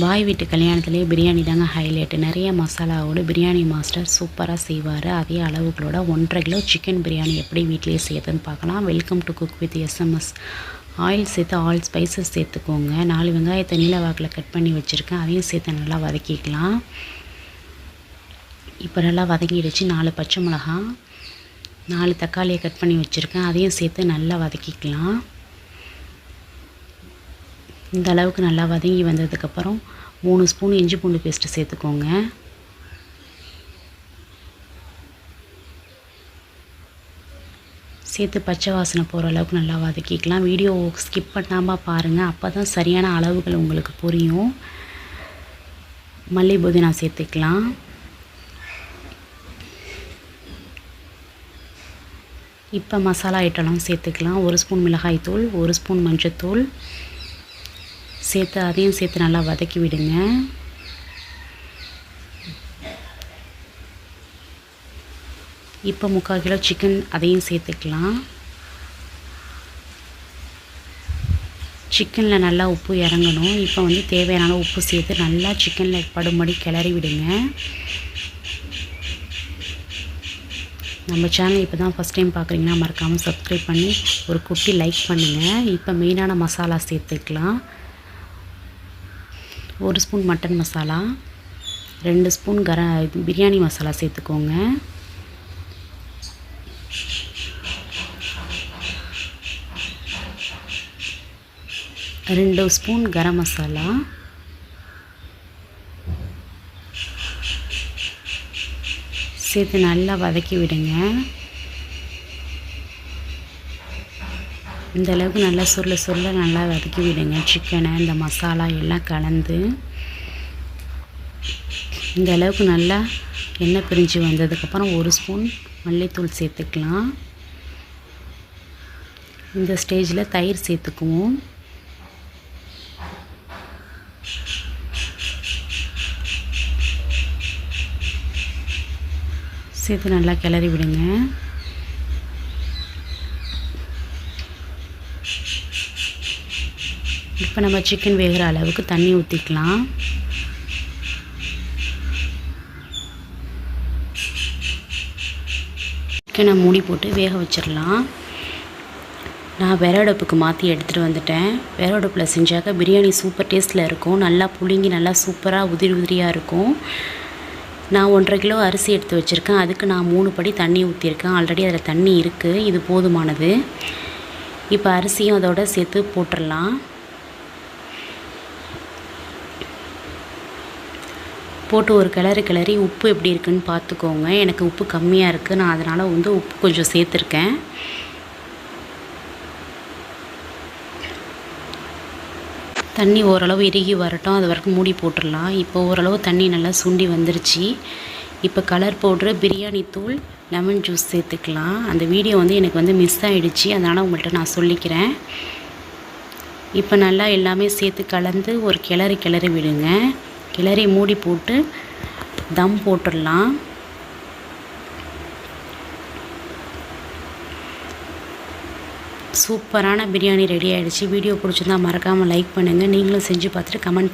பாய் வீட்டு கல்யாணத்துலேயே பிரியாணி தாங்க ஹைலைட்டு. நிறைய மசாலாவோட பிரியாணி மாஸ்டர் சூப்பராக செய்வார். அதே அளவுகளோட 1.5 கிலோ சிக்கன் பிரியாணி எப்படி வீட்டிலேயே செய்யுதுன்னு பார்க்கலாம். Welcome to cook with SMS. Oil சேர்த்து ஆல் ஸ்பைசஸ் சேர்த்துக்கோங்க. 4 வெங்காயத்தை நீல வாக்கில் கட் பண்ணி வச்சுருக்கேன். அதையும் சேர்த்து நல்லா வதக்கிக்கலாம். இப்போ நல்லா வதக்கிடுச்சு. 4 பச்சை மிளகா, 4 தக்காளியை கட் பண்ணி வச்சுருக்கேன். அதையும் சேர்த்து நல்லா வதக்கிக்கலாம். இந்த அளவுக்கு நல்லா வதங்கி வந்ததுக்கப்புறம் 3 ஸ்பூன் இஞ்சி பூண்டு பேஸ்ட்டு சேர்த்துக்கோங்க. சேர்த்து பச்சை வாசனை போகிற அளவுக்கு நல்லா வதக்கிக்கலாம். வீடியோ ஸ்கிப் பண்ணாமல் பாருங்கள், அப்போ தான் சரியான அளவுகள் உங்களுக்கு புரியும். மல்லி புதினா சேர்த்துக்கலாம். இப்போ மசாலா ஐட்டம்லாம் சேர்த்துக்கலாம். 1 ஸ்பூன் மிளகாய்த்தூள், 1 ஸ்பூன் மஞ்சத்தூள் சேர்த்து அதையும் சேர்த்து நல்லா வதக்கி விடுங்க. இப்போ 3/4 கிலோ சிக்கன் அதையும் சேர்த்துக்கலாம். சிக்கனில் நல்லா உப்பு இறங்கணும். இப்போ தேவையான உப்பு சேர்த்து நல்லா சிக்கனில் படும்படி கிளறி விடுங்க. நம்ம சேனல் இப்போ தான் ஃபஸ்ட் டைம் பார்க்குறீங்கன்னா மறக்காமல் சப்ஸ்கிரைப் பண்ணி ஒரு குட்டி லைக் பண்ணுங்கள். இப்போ மெயினான மசாலா சேர்த்துக்கலாம். 1 spoon mutton masala, 2 spoon biryani masala சேர்த்துக்கோங்க. ரெண்டு ஸ்பூன் கரம் மசாலா, சேர்த்து நல்லா வதக்கி விடுங்க. இந்த அளவுக்கு நல்லா சொல்ல நல்லா வதக்கி விடுங்க. சிக்கனை இந்த மசாலா எல்லாம் கலந்து இந்த அளவுக்கு நல்லா எண்ணெய் பிரிஞ்சு வந்ததுக்கப்புறம் 1 ஸ்பூன் மல்லித்தூள் சேர்த்துக்கலாம். இந்த ஸ்டேஜில் தயிர் சேர்த்துக்குவோம். சேர்த்து நல்லா கிளறி விடுங்க. இப்போ நம்ம சிக்கன் வேகிற அளவுக்கு தண்ணி ஊற்றிக்கலாம். சிக்கனை மூடி போட்டு வேக வச்சிடலாம். நான் விறகடுப்புக்கு மாற்றி எடுத்துகிட்டு வந்துட்டேன். விறகடுப்பில் செஞ்சாக்க பிரியாணி சூப்பர் டேஸ்ட்டில் இருக்கும். நல்லா புளிங்கி நல்லா சூப்பராக உதிரியாக இருக்கும். நான் 1.5 கிலோ அரிசி எடுத்து வச்சுருக்கேன். அதுக்கு நான் 3 படி தண்ணி ஊற்றிருக்கேன். ஆல்ரெடி அதில் தண்ணி இருக்குது, இது போதுமானது. இப்போ அரிசியும் அதோட சேர்த்து போட்டுடலாம். போட்டு ஒரு கிளறி உப்பு எப்படி இருக்குன்னு பார்த்துக்கோங்க. எனக்கு உப்பு கம்மியாக இருக்குது, நான் அதனால் உப்பு கொஞ்சம் சேர்த்துருக்கேன். தண்ணி ஓரளவு இறுகி வரட்டும், அது வரைக்கும் மூடி போட்டுடலாம். இப்போ ஓரளவு தண்ணி நல்லா சுண்டி வந்துருச்சு. இப்போ கலர் பவுட்ரு, பிரியாணி தூள், லெமன் ஜூஸ் சேர்த்துக்கலாம். அந்த வீடியோ எனக்கு மிஸ் ஆகிடுச்சு, அதனால் உங்கள்கிட்ட நான் சொல்லிக்கிறேன். இப்போ நல்லா எல்லாமே சேர்த்து கலந்து ஒரு கிளறி விடுங்க. கிளறி மூடி போட்டு தம் போட்டுடலாம். சூப்பரான பிரியாணி ரெடி ஆகிடுச்சு. வீடியோ பிடிச்சிருந்தா மறக்காமல் லைக் பண்ணுங்கள். நீங்களும் செஞ்சு பார்த்துட்டு கமெண்ட்